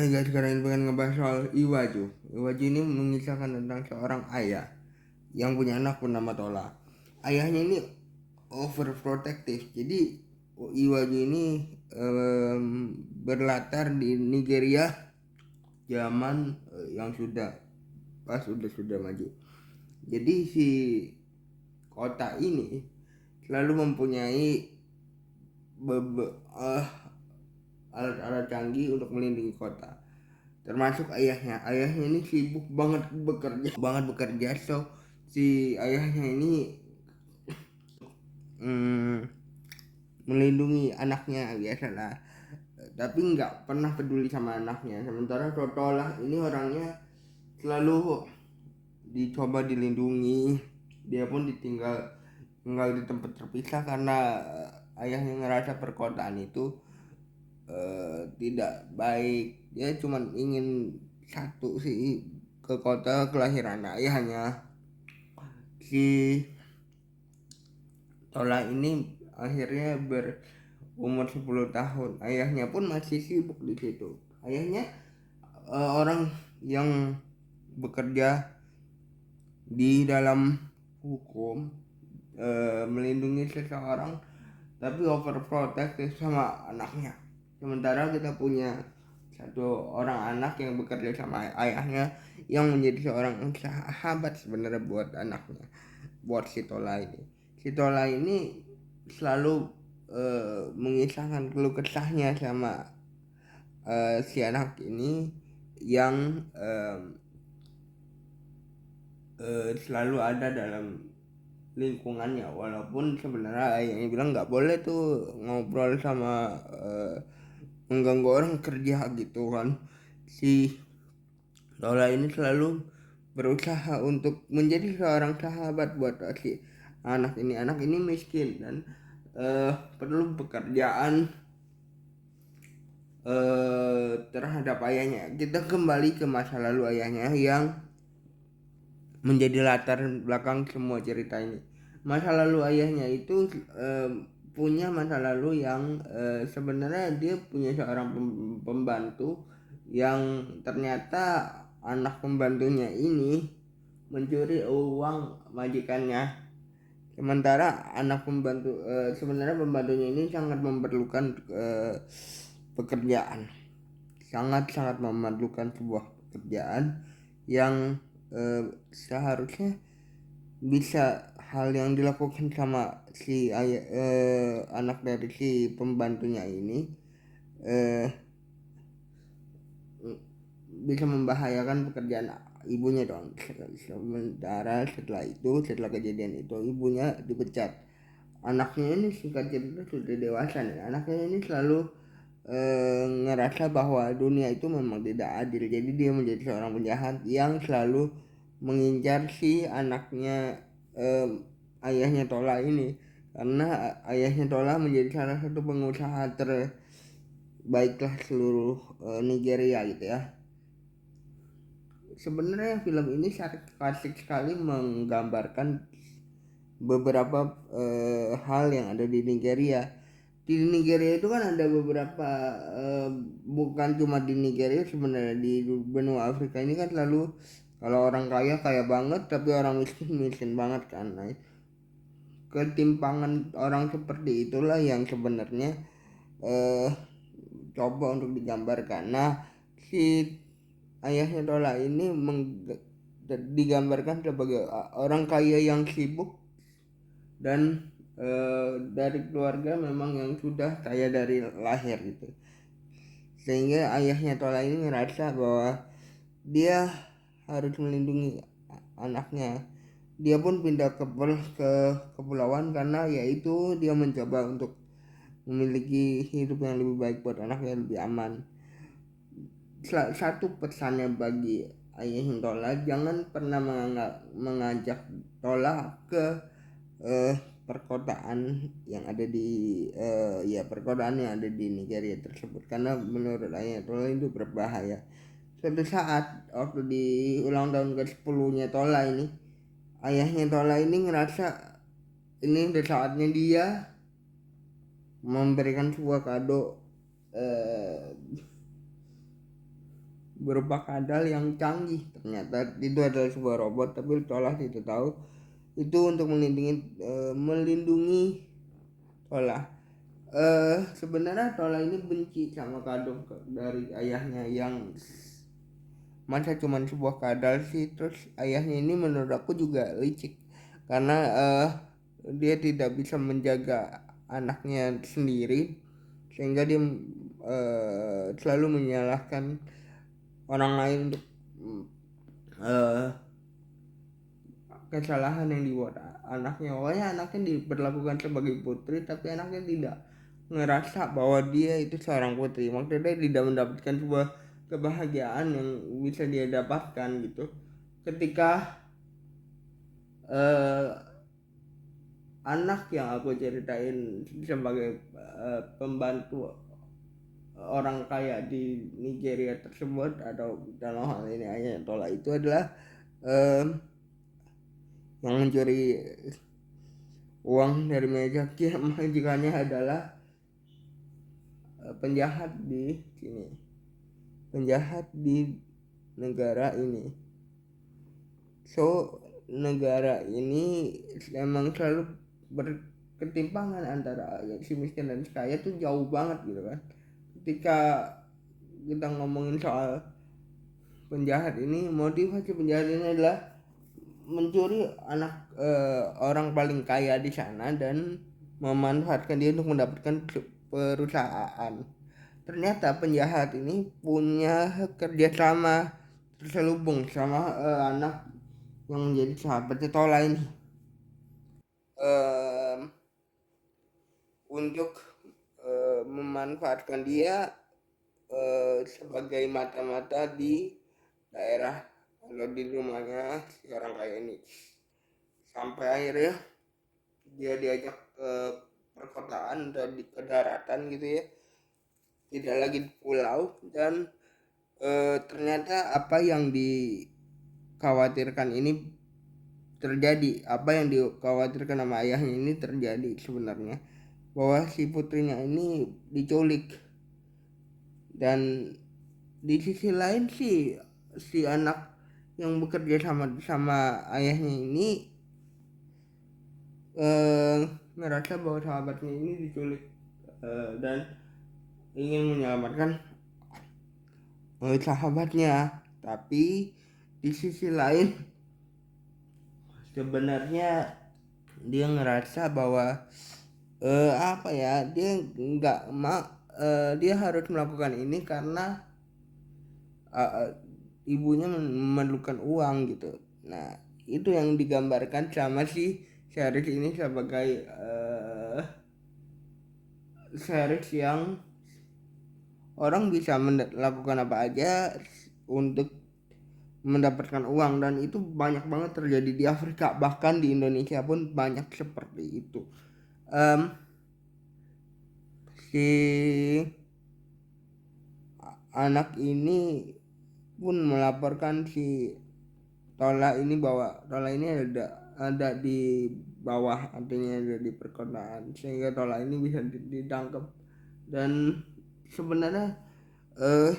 Hai guys, sekarang ini pengen ngebahas soal Iwaju. Iwaju ini mengisahkan tentang seorang ayah yang punya anak bernama Tola. Ayahnya ini overprotective. Jadi Iwaju ini berlatar di Nigeria zaman yang sudah maju. Jadi si kota ini selalu mempunyai alat-alat canggih untuk melindungi kota, termasuk ayahnya ini sibuk banget bekerja. So si ayahnya ini melindungi anaknya biasalah, tapi nggak pernah peduli sama anaknya. Sementara Totolah ini orangnya selalu dicoba dilindungi. Dia pun tinggal di tempat terpisah karena ayahnya ngerasa perkotaan itu tidak baik. Dia cuma ingin satu sih, ke kota kelahiran ayahnya. Si Tola ini akhirnya berumur 10 tahun. Ayahnya pun masih sibuk di situ. Ayahnya orang yang bekerja di dalam hukum, melindungi seseorang, tapi overprotective sama anaknya. Sementara kita punya satu orang anak yang bekerja sama ayahnya, yang menjadi seorang sahabat sebenarnya buat anaknya, buat si Tola ini. Si Tola ini selalu mengisahkan keluh kesahnya sama si anak ini yang selalu ada dalam lingkungannya, walaupun sebenarnya ayahnya bilang nggak boleh tuh ngobrol sama mengganggu orang kerja gitu kan. Si Lola ini selalu berusaha untuk menjadi seorang sahabat buat si anak ini miskin dan perlu pekerjaan terhadap ayahnya. Kita kembali ke masa lalu ayahnya yang menjadi latar belakang semua cerita ini. Masa lalu ayahnya itu punya masa lalu yang sebenarnya dia punya seorang pembantu yang ternyata anak pembantunya ini mencuri uang majikannya. Sementara anak pembantu sebenarnya pembantunya ini sangat memerlukan pekerjaan, sangat memerlukan sebuah pekerjaan yang seharusnya bisa hal yang dilakukan sama si anak dari si pembantunya ini bisa membahayakan pekerjaan ibunya dong. Sementara setelah kejadian itu ibunya dipecat. Anaknya ini singkat cerita sudah dewasa nih. Anaknya ini selalu ngerasa bahwa dunia itu memang tidak adil. Jadi dia menjadi seorang penjahat yang selalu mengincar si anaknya, ayahnya Tola ini, karena ayahnya Tola menjadi salah satu pengusaha terbaiklah seluruh Nigeria gitu ya. Sebenarnya film ini klasik sekali menggambarkan beberapa hal yang ada di Nigeria. Di Nigeria itu kan ada beberapa, bukan cuma di Nigeria, sebenarnya di benua Afrika ini kan selalu kalau orang kaya kaya banget tapi orang miskin miskin banget kan. Nah, ketimpangan orang seperti itulah yang sebenarnya coba untuk digambarkan. Nah, si ayahnya Dola ini digambarkan sebagai orang kaya yang sibuk dan dari keluarga memang yang sudah kaya dari lahir gitu, sehingga ayahnya Tola ini ngerasa bahwa dia harus melindungi anaknya. Dia pun pindah ke kepulauan karena yaitu dia mencoba untuk memiliki hidup yang lebih baik buat anaknya, lebih aman. Satu pesannya bagi ayahnya Tola, jangan pernah mengajak Tola ke perkotaan yang ada di Nigeria tersebut, karena menurut ayahnya Tola itu berbahaya. Suatu saat waktu di ulang tahun ke-10-nya Tola ini, ayahnya Tola ini ngerasa ini udah saatnya dia memberikan sebuah kado berupa kadal yang canggih. Ternyata itu adalah sebuah robot, tapi Tola tidak tahu itu untuk melindungi Tola. Sebenarnya Tola ini benci sama kado dari ayahnya yang masa cuman sebuah kadal sih. Terus ayahnya ini menurut aku juga licik karena dia tidak bisa menjaga anaknya sendiri, sehingga dia selalu menyalahkan orang lain untuk uh, kesalahan yang dibuat anaknya. Pokoknya anaknya diperlakukan sebagai putri, tapi anaknya tidak ngerasa bahwa dia itu seorang putri. Maksudnya dia tidak mendapatkan sebuah kebahagiaan yang bisa dia dapatkan gitu ketika anak yang aku ceritain sebagai pembantu orang kaya di Nigeria tersebut, atau dalam hal ini Ayatollah, itu adalah yang mencuri uang dari meja majikannya adalah penjahat di sini, penjahat di negara ini. So negara ini emang selalu berketimpangan antara si miskin dan si kaya tuh jauh banget gitu kan. Ketika kita ngomongin soal penjahat ini, motivasi penjahat ini adalah mencuri anak orang paling kaya di sana dan memanfaatkan dia untuk mendapatkan perusahaan. Ternyata penjahat ini punya kerjasama terselubung sama anak yang menjadi sahabatnya Tola ini, untuk memanfaatkan dia sebagai mata-mata di daerah atau di rumahnya si orang kaya ini. Sampai akhirnya dia diajak ke perkotaan dan ke daratan gitu ya, tidak lagi di pulau. Dan ternyata apa yang dikhawatirkan ini terjadi, apa yang dikhawatirkan sama ayahnya ini terjadi sebenarnya, bahwa si putrinya ini diculik. Dan di sisi lain si anak yang bekerja sama ayahnya ini ngerasa bahwa sahabatnya ini diculik dan ingin menyelamatkan sahabatnya. Tapi di sisi lain sebenarnya dia ngerasa bahwa apa ya, dia nggak dia harus melakukan ini karena ibunya memerlukan uang gitu. Nah itu yang digambarkan sama si series ini sebagai series yang orang bisa melakukan apa aja untuk mendapatkan uang, dan itu banyak banget terjadi di Afrika, bahkan di Indonesia pun banyak seperti itu. Si anak ini pun melaporkan si Tola ini bahwa Tola ini ada di bawah, artinya ada di perkotaan, sehingga Tola ini bisa ditangkap. Dan sebenarnya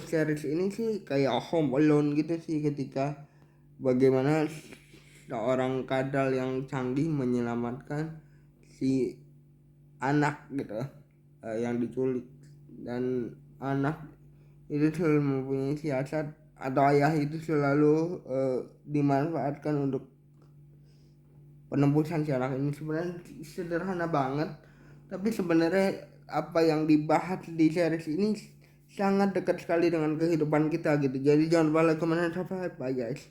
series ini sih kayak Home Alone gitu sih, ketika bagaimana seorang kadal yang canggih menyelamatkan si anak gitu yang diculik. Dan anak itu selalu mempunyai siasat, atau ayah itu selalu dimanfaatkan untuk penembusan si anak ini. Sebenarnya sederhana banget, tapi sebenarnya apa yang dibahas di series ini sangat dekat sekali dengan kehidupan kita gitu. Jadi jangan lupa like, comment, dan subscribe. Bye guys.